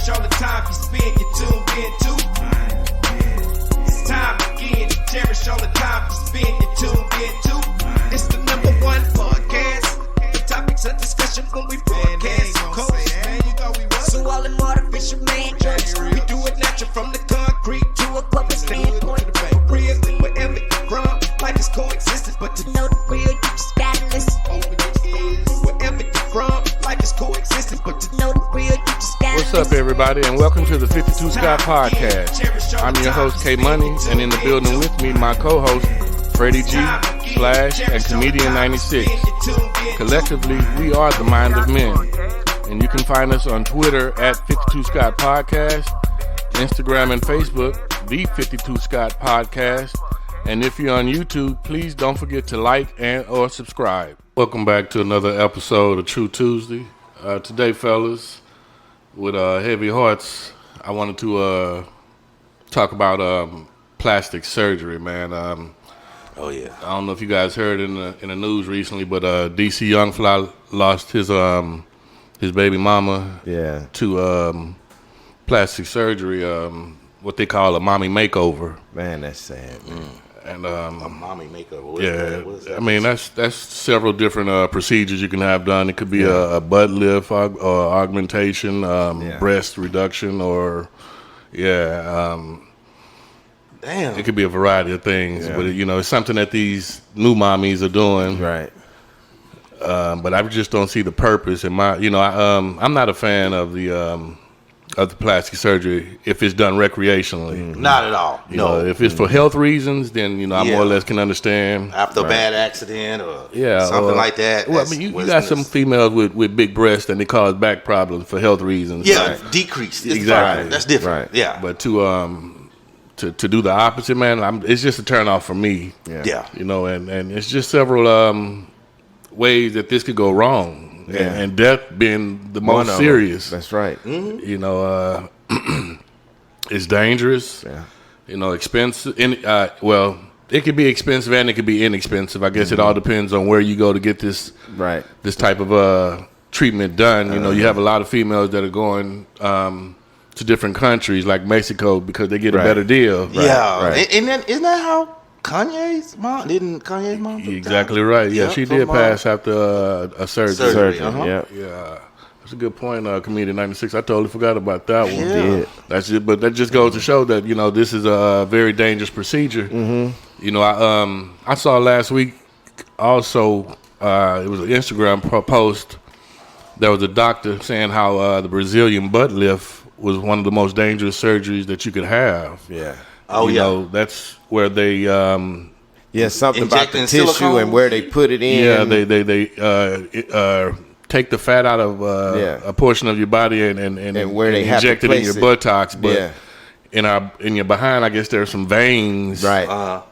cherish all the time you spend, you tuned in too. It's time again to cherish all the time you spend, you tuned in too. It's the number one podcast. The topics of discussion when we broadcast. So all them artificial man jokes, we do it natural from the concrete to a public standpoint. Real, wherever you from, life is coexistence, but to know the real, you just gotta listen. Wherever you from, life is coexistence, but to know the real, you just gotta listen. What's up, everybody, and welcome to the 52 Scott Podcast. I'm your host, K Money, and in the building with me, my co-host, Freddie G, Slash, and Comedian 96. Collectively, we are the Mind of Men. And you can find us on Twitter at 52 Scott Podcast, Instagram and Facebook, the 52 Scott Podcast. And if you're on YouTube, please don't forget to like and or subscribe. Welcome back to another episode of True Tuesday. Today, fellas, with heavy hearts, I wanted to talk about plastic surgery, man. Oh yeah. I don't know if you guys heard in the news recently, but DC Young Fly lost his baby mama to plastic surgery, what they call a mommy makeover. Man, that's sad, man. And A mommy makeover. What is that? I mean that's several different procedures you can have done. It could be a butt lift, augmentation, breast reduction, or Damn. it could be a variety of things. But it's something that these new mommies are doing, Right. but I just don't see the purpose in my. I'm not a fan of the plastic surgery if it's done recreationally. Not at all. You know, if it's for health reasons, then I more or less can understand. After a bad accident or something or, like that. Well, I mean, you got some females with big breasts and they cause back problems for health reasons. Yeah, right? decreased. Exactly. That's different. Right. Yeah. But to do the opposite, man, it's just a turn off for me. Yeah. And it's just several ways that this could go wrong. Yeah. And death being the most serious. That's right. Mm-hmm. It's dangerous. Yeah. Expensive. It could be expensive and it could be inexpensive. I guess it all depends on where you go to get this type of treatment done. You have a lot of females that are going to different countries like Mexico because they get a better deal. Right. And then isn't that how Kanye's mom didn't Kanye's mom? Exactly right. Yeah, she did pass after a surgery. Yeah. That's a good point, Comedian 96. I totally forgot about that one. Yeah. That's it, but that just goes to show that this is a very dangerous procedure. I saw last week also it was an Instagram post. There was a doctor saying how the Brazilian butt lift was one of the most dangerous surgeries that you could have. Yeah. That's where they something about the Injecting tissue silicone? and where they put it in. Yeah, they take the fat out of a portion of your body and where they have to inject it in your place it. buttocks. But in your behind, I guess there are some veins that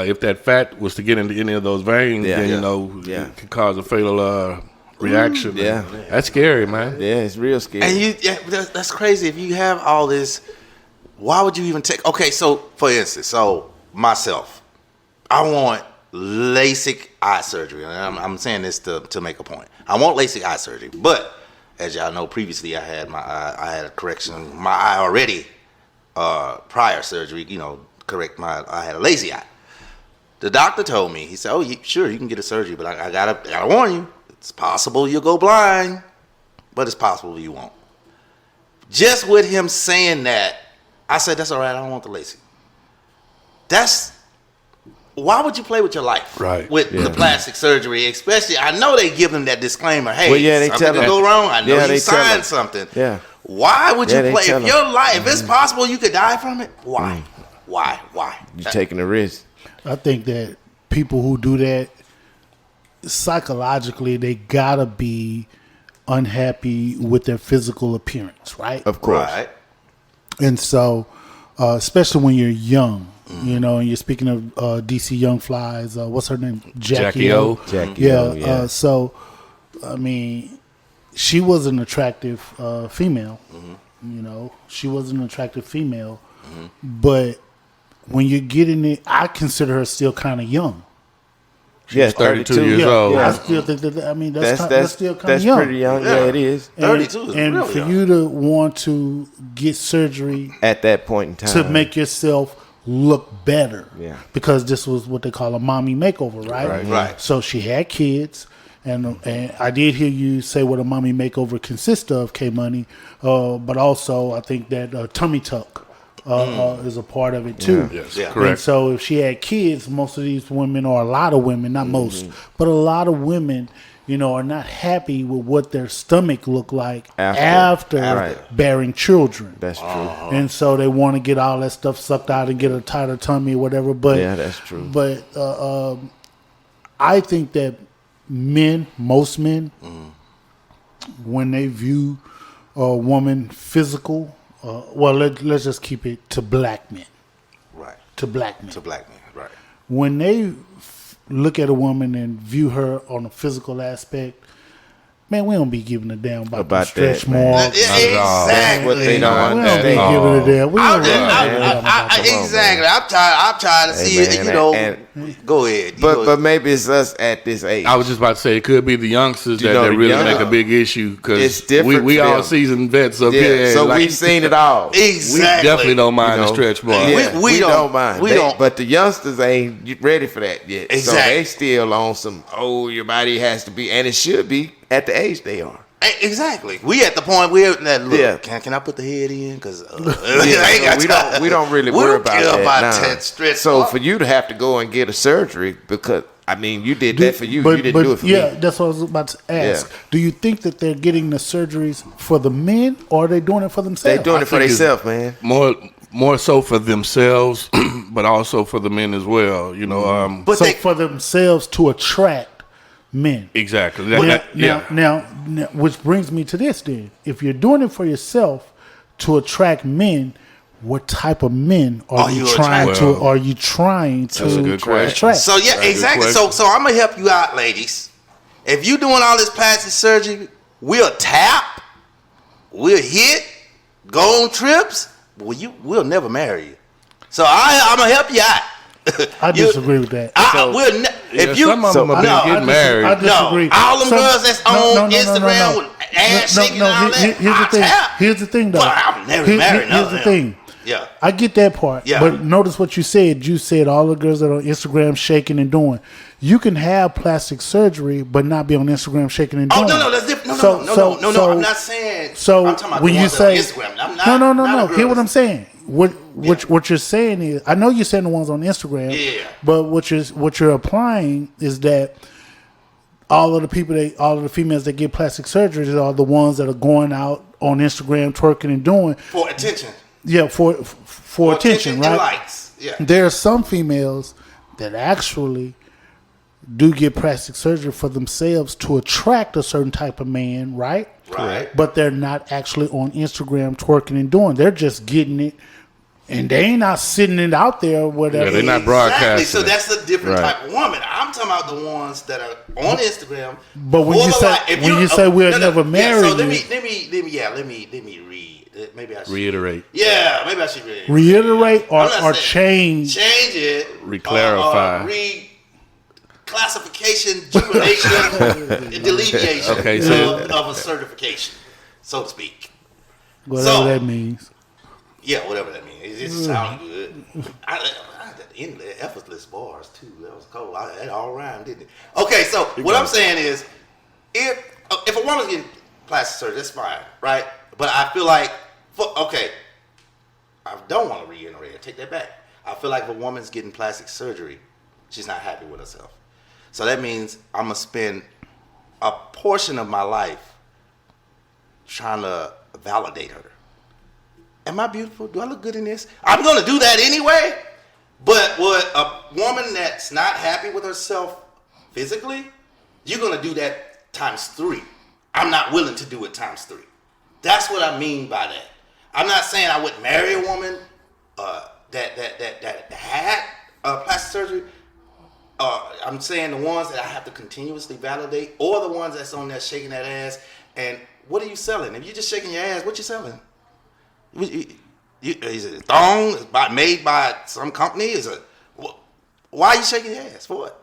if that fat was to get into any of those veins, then it could cause a fatal reaction. That's scary, man. Yeah, it's real scary. And that's crazy. If you have all this, why would you even take? Okay, so for instance, myself, I want LASIK eye surgery, and I'm saying this to make a point. I want LASIK eye surgery, but as y'all know, previously I had a correction my eye already prior surgery. I had a lazy eye. The doctor told me, he said, sure, you can get a surgery, but I gotta warn you, it's possible you'll go blind, but it's possible you won't. Just with him saying that, I said, that's all right, I don't want the LASIK. Why would you play with your life? Right. With the plastic surgery, especially, I know they give them that disclaimer, hey, they something tell could them. go wrong, I know you they tell signed them. something. Yeah. Why would you they play, tell if them. your life, if it's possible you could die from it, why? Why? You're taking a risk. I think that people who do that, psychologically, they gotta be unhappy with their physical appearance, right? Of course. Right. And so, especially when you're young, and you're speaking of DC Young Flies, what's her name? Jackie Oh. Jacky Oh, Yeah. So, I mean, she was an attractive female. She was an attractive female. But when you're getting it, I consider her still kind of young. Yeah, 32 years Yeah, old. I still think that. I mean, that's still kind of young. pretty young. Yeah, it is. 32 is and real for young. you to want to get surgery At that point in time, to make yourself look better, Yeah. because this was what they call a mommy makeover, right? Right. So she had kids, and I did hear you say what a mommy makeover consists of, K Money, but also I think that tummy tuck is a part of it too. Yes, Yeah. correct. And so if she had kids, most of these women, or a lot of women, not most, but a lot of women, are not happy with what their stomach looked like after Right. bearing children. That's true. And so they want to get all that stuff sucked out and get a tighter tummy or whatever. But Yeah, that's true. But I think that most men, when they view a woman physical, let's just keep it to black men. Right. To black men. To black men. Right. When they look at a woman and view her on a physical aspect, man, we don't be giving a damn about the About stretch that, man. marks. Exactly. That's what they don't We don't be understand. giving a damn. We don't really give a damn about that. Exactly. I'm trying to see man, it. Go ahead. But maybe it's us at this age. I was just about to say it could be the youngsters that the really young- make a big issue It's because different we for all them. seasoned vets up Yeah, here. so like, we've seen it all. Exactly. we definitely don't mind You the know, stretch bar. Yeah, We we don't- don't mind. we They- don't- But the youngsters ain't ready for that yet. So Exactly. they still on some, your body has to be, and it should be at the age they are. Exactly. We at the point where that look. Yeah. Can I put the head in? Because Yeah, so we don't really worry about care that. about nah. that stretch. So mark. for you to have to go and get a surgery, because I mean you did that for you, But- you didn't do it for yeah, me. that's what I was about to ask. Yeah. Do you think that they're getting the surgeries for the men, or are they doing it for They themselves? doing it for think it's- themselves, man. More so for themselves, but also for the men as well. But so they, for themselves to attract men. exactly. Now, which brings me to this then. If you're doing it for yourself to attract men, what type of men are you trying attracting? to That's a good question. attract? so yeah, That's a good exactly. question. So I'm gonna help you out, ladies. If you doing all this plastic surgery, we'll tap, we'll hit, go on trips. We'll never marry you. So I'm gonna help you out. I disagree with that. If you some of them have been no, getting married. I disagree. No, all them girls that's on Instagram with ass shaking and all that, Here's the I thing. tap. Here's the thing, though. But I'm never married none Here's of the them. thing. Yeah. I get that part. Yeah. But notice what you said. You said all the girls that are on Instagram shaking and doing. You can have plastic surgery, but not be on Instagram shaking and doing. Oh no, that's different. So- No. I'm not saying. So I'm talking about when the you ones that are say on Instagram, I'm not. no, a hear what girl I'm saying. What you're saying is, I know you're saying the ones on Instagram. Yeah. But what you're applying is that all of the females that get plastic surgeries are the ones that are going out on Instagram twerking and doing. for attention. Yeah, for attention, right? and likes. Yeah. There are some females that actually do get plastic surgery for themselves to attract a certain type of man, right? Right. But they're not actually on Instagram twerking and doing. They're just getting it, and they ain't not sitting it out there or whatever. Yeah, they're not broadcasting Exactly. So it. that's a different Right. type of woman. I'm talking about the ones that are on Instagram. But when for you the say- like. If when you say we'll never marry so let you- me read. Maybe I should Reiterate. Yeah, maybe I should read. Reiterate I'm not or saying- change. Change it. Reclarify. Classification, jubilation, and delineation Okay, so- of a certification, so to speak. Whatever So- that means. Yeah, whatever that means. It just sounds good. I had the end the effortless bars too. That was cool. That all rhymed, didn't it? Okay, so what I'm saying is, if a woman's getting plastic surgery, that's fine, right? But I feel like, I don't want to reiterate. Take that back. I feel like if a woman's getting plastic surgery, she's not happy with herself. So that means I'm gonna spend a portion of my life trying to validate her. Am I beautiful? Do I look good in this? I'm gonna do that anyway. But what a woman that's not happy with herself physically, you're gonna do that times 3. I'm not willing to do it times 3. That's what I mean by that. I'm not saying I would marry a woman that had plastic surgery. I'm saying the ones that I have to continuously validate, or the ones that's on there shaking that ass. And what are you selling? If you're just shaking your ass, what you selling? Is it a thong? Is it made by some company? Why are you shaking your ass? For what?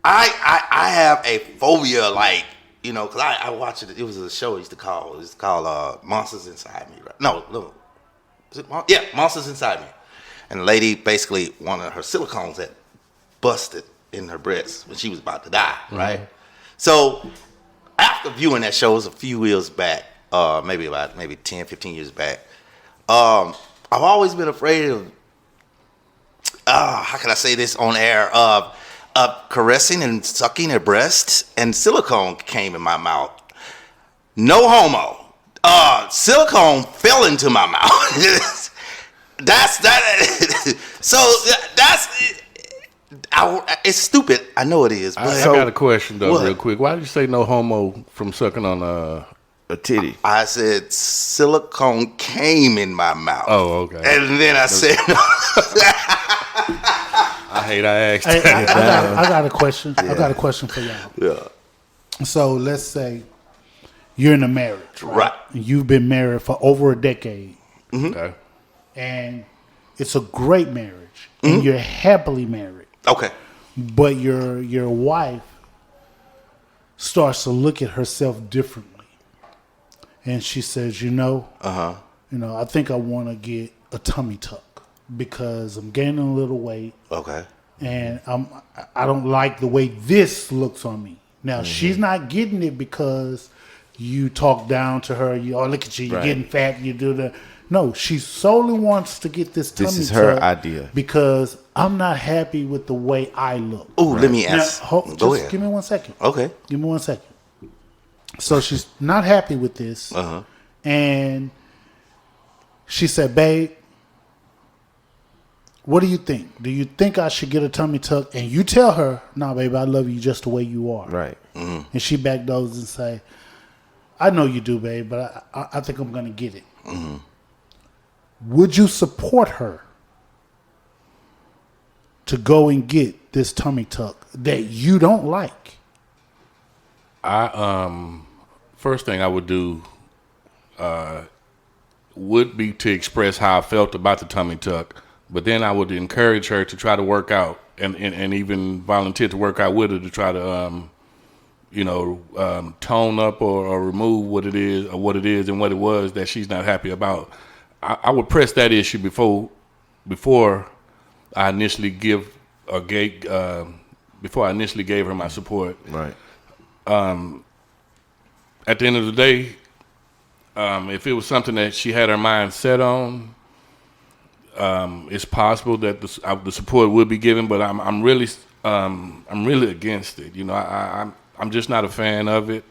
I have a phobia, like, you know, because I watched it. It was a show I used to call. It's called Monsters Inside Me. Right? No. Yeah, Monsters Inside Me. And the lady, basically, one of her silicones had busted in her breast when she was about to die, right? Mm-hmm. So after viewing that show, it was a few years back, maybe 10, 15 years back, I've always been afraid of, how can I say this on air, of caressing and sucking her breast, and silicone came in my mouth. No homo. Silicone fell into my mouth. It's stupid. I know it is. But I got a question though, real quick. Why did you say no homo from sucking on a titty? I said silicone came in my mouth. Oh, okay. And then I said, I hate I asked. Hey, I got a question. Yeah. I got a question for y'all. Yeah. So let's say you're in a marriage, right? You've been married for over a decade. Mm-hmm. Okay. And it's a great marriage, and you're happily married. Okay. But your wife starts to look at herself differently, and she says, I think I want to get a tummy tuck because I'm gaining a little weight. Okay. And I don't like the way this looks on me. Now she's not getting it because you talk down to her. Look at you, you're getting fat. You do the. No, she solely wants to get this tummy tuck. This is her idea. Because I'm not happy with the way I look. Oh, let me ask. Go ahead. Give me 1 second. Okay. Give me 1 second. So she's not happy with this. Uh-huh. And she said, babe, what do you think? Do you think I should get a tummy tuck? And you tell her, nah, baby, I love you just the way you are. Right. Mm-hmm. And she backdoors and say, I know you do, babe, but I think I'm going to get it. Mm-hmm. Would you support her to go and get this tummy tuck that you don't like? First thing I would do would be to express how I felt about the tummy tuck, but then I would encourage her to try to work out and even volunteer to work out with her to try to tone up or remove what it is and what it was that she's not happy about. I would press that issue before I initially gave her my support. Right. At the end of the day, if it was something that she had her mind set on, it's possible that the support would be given. But I'm really against it. I'm just not a fan of it.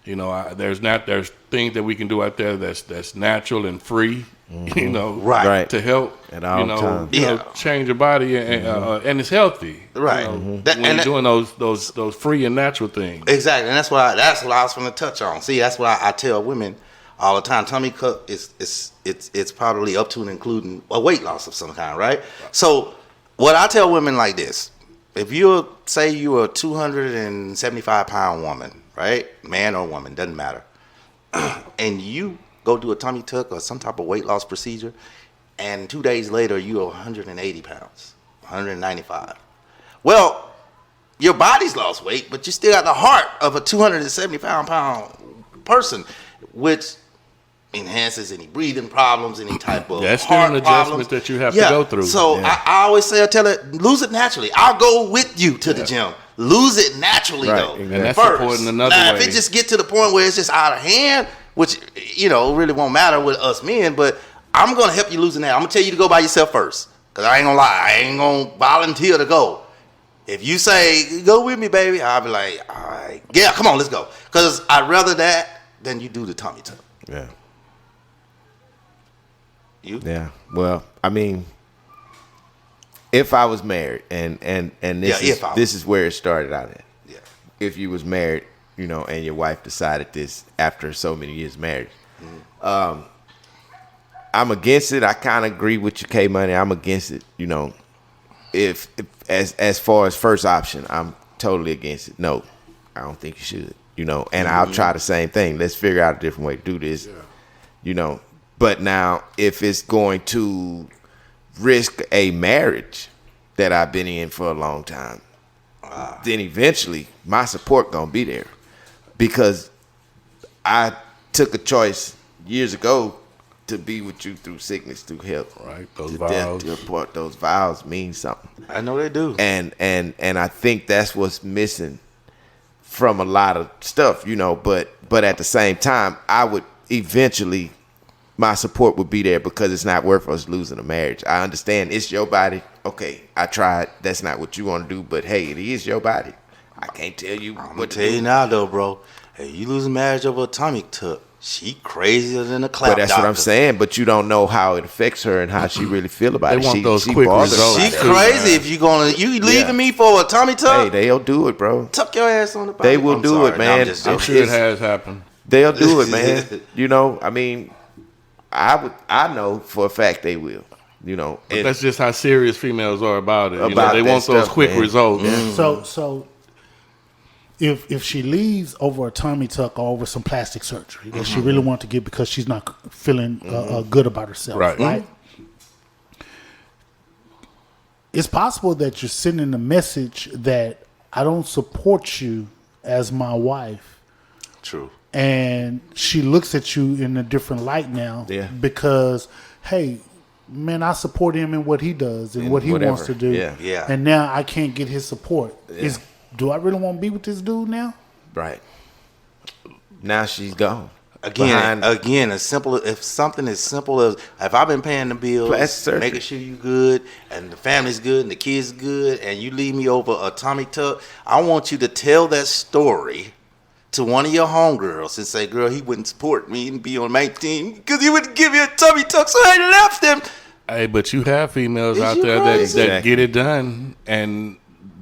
There's things that we can do out there that's natural and free. Right. To help, at all times. Change your body and it's healthy, right? When you're doing those free and natural things, exactly. And that's what I was going to touch on. See, that's what I tell women all the time. Tummy tuck it's probably up to and including a weight loss of some kind, right? So what I tell women like this: if you're a 275-pound woman, right, man or woman, doesn't matter, and you go do a tummy tuck or some type of weight loss procedure, and 2 days later you're 180 pounds, 195. Well, your body's lost weight, but you still got the heart of a 275-pound person, which enhances any breathing problems, any type of that's still an adjustment that you have to go through. So I always say, I tell her, lose it naturally. I'll go with you to the gym. Lose it naturally, though. And that's first. important another now, way. if it just get to the point where it's just out of hand, which, really won't matter with us men, but I'm going to help you losing that. I'm going to tell you to go by yourself first, because I ain't going to lie. I ain't going to volunteer to go. If you say, go with me, baby, I'll be like, all right, yeah, come on, let's go. Because I'd rather that than you do the tummy tuck. Yeah. You? Yeah. Well, I mean, if I was married, and this is where it started out at. Yeah. If you was married, and your wife decided this after so many years marriage, I'm against it. I kind of agree with you, K Money. I'm against it. If as far as first option, I'm totally against it. No, I don't think you should. And I'll try the same thing. Let's figure out a different way to do this. Yeah. But now if it's going to risk a marriage that I've been in for a long time, then eventually my support gonna be there, because I took a choice years ago to be with you through sickness, through health, Right, those to vows. death, to support. Those vows mean something, I know they do. and I think that's what's missing from a lot of stuff, you know. But at the same time, I would eventually, my support would be there, because it's not worth us losing a marriage. I understand it's your body. Okay, I tried. That's not what you want to do, but hey, it is your body. I can't tell you I'm gonna what to tell do. you now, though, bro. Hey, you lose a marriage over a tummy tuck. She crazier than a clap But that's what I'm doctor. saying. But you don't know how it affects her and how she really feel about They it. want she, those she quick bothered results. by She it. crazy if you leaving Yeah. me for a tummy tuck. Hey, they'll do it, bro. Tuck your ass on the body. They will I'm do sorry. it, No, man. I'm just I'm joking. sure it has happened. They'll do it, man. You know, I mean, I know for a fact they will. You know, But that's just how serious females are about it. About they that want those stuff, quick man. results. So if she leaves over a tummy tuck or over some plastic surgery that she really wants to get because she's not feeling good about herself, Right. It's possible that you're sending a message that I don't support you as my wife, True. and she looks at you in a different light now. Yeah. Because, hey, man, I support him in what he does and what he whatever. wants to do. Yeah. Yeah. And now I can't get his support. Do I really want to be with this dude now? right. Now she's gone. Again, as simple if something as simple as if I've been paying the bills, Plastic surgery. making sure you good and the family's good and the kids good, and you leave me over a tummy tuck, I want you to tell that story to one of your homegirls and say, "Girl, he wouldn't support me and be on my team because he wouldn't give me a tummy tuck, so I left him." Hey, but you have females Is out you there crazy? that Exactly. get it done, and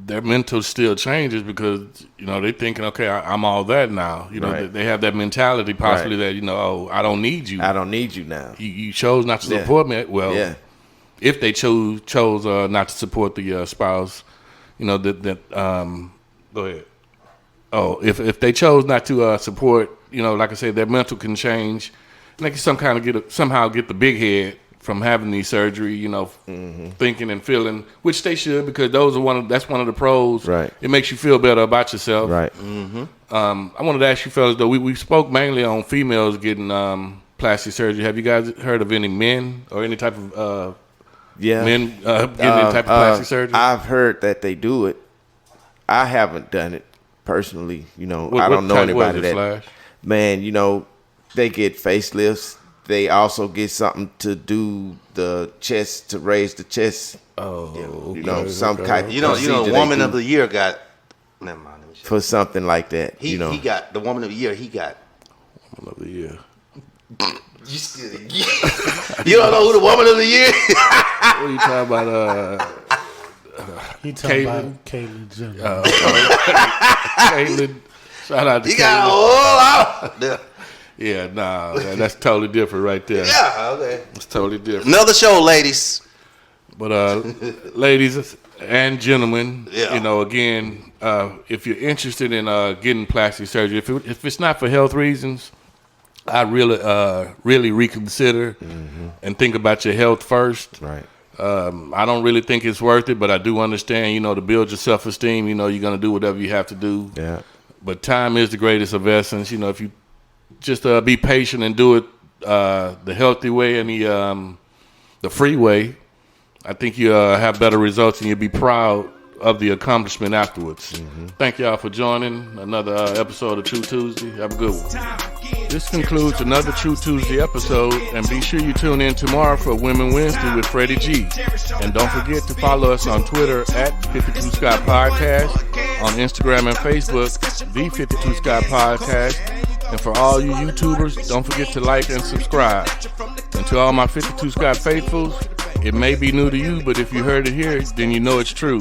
their mental still changes because, you know, they thinking, okay, I'm all that now. You know, Right. they have that mentality possibly that, you know, oh, I don't need you. I don't need you now. You chose not to Yeah. support me. Well, Yeah. if they chose not to support the spouse, you know, go ahead. Oh, if they chose not to support, you know, like I said, their mental can change. And they can somehow get the big head from having these surgery, you know, thinking and feeling, which they should, because that's one of the pros. Right. It makes you feel better about yourself. Right. I wanted to ask you fellas, though, we spoke mainly on females getting plastic surgery. Have you guys heard of any men or any type of Yeah. men getting any type of plastic surgery? I've heard that they do it. I haven't done it personally. You know, What I don't know type was anybody it, that. Flash? Man, you know, they get facelifts. They also get something to do the chest, to raise the chest. Oh, You know, okay, some okay. type. You know, procedure they woman do of the year got. Never mind. Let me show for something like that. you. you know, He got the woman of the year. He got. Of the year. You still, you don't know who the woman of the year? What are you talking about? He talking Caitlyn. about Caitlyn Jenner. Caitlyn. Shout out to He got a Caitlyn. whole lot. Yeah, nah, that's totally different right there. Yeah, okay. It's totally different. Another show, ladies. But ladies and gentlemen, Yeah. you know, again, if you're interested in getting plastic surgery, if it's not for health reasons, I really reconsider and think about your health first. right. I don't really think it's worth it, but I do understand, you know, to build your self-esteem, you know, you're going to do whatever you have to do. Yeah. But time is the greatest of essence. You know, if you just be patient and do it the healthy way and the free way, I think you have better results and you'll be proud of the accomplishment afterwards. Thank y'all for joining another episode of True Tuesday. Have a good one. This concludes another True Tuesday episode, and be sure you tune in tomorrow for Women Wednesday with Freddie G. And don't forget to follow us on Twitter at 52 Scott Podcast, on Instagram and Facebook, The 52 Scott Podcast. And for all you YouTubers, don't forget to like and subscribe. And to all my 52 Scott faithfuls, it may be new to you, but if you heard it here, then you know it's true.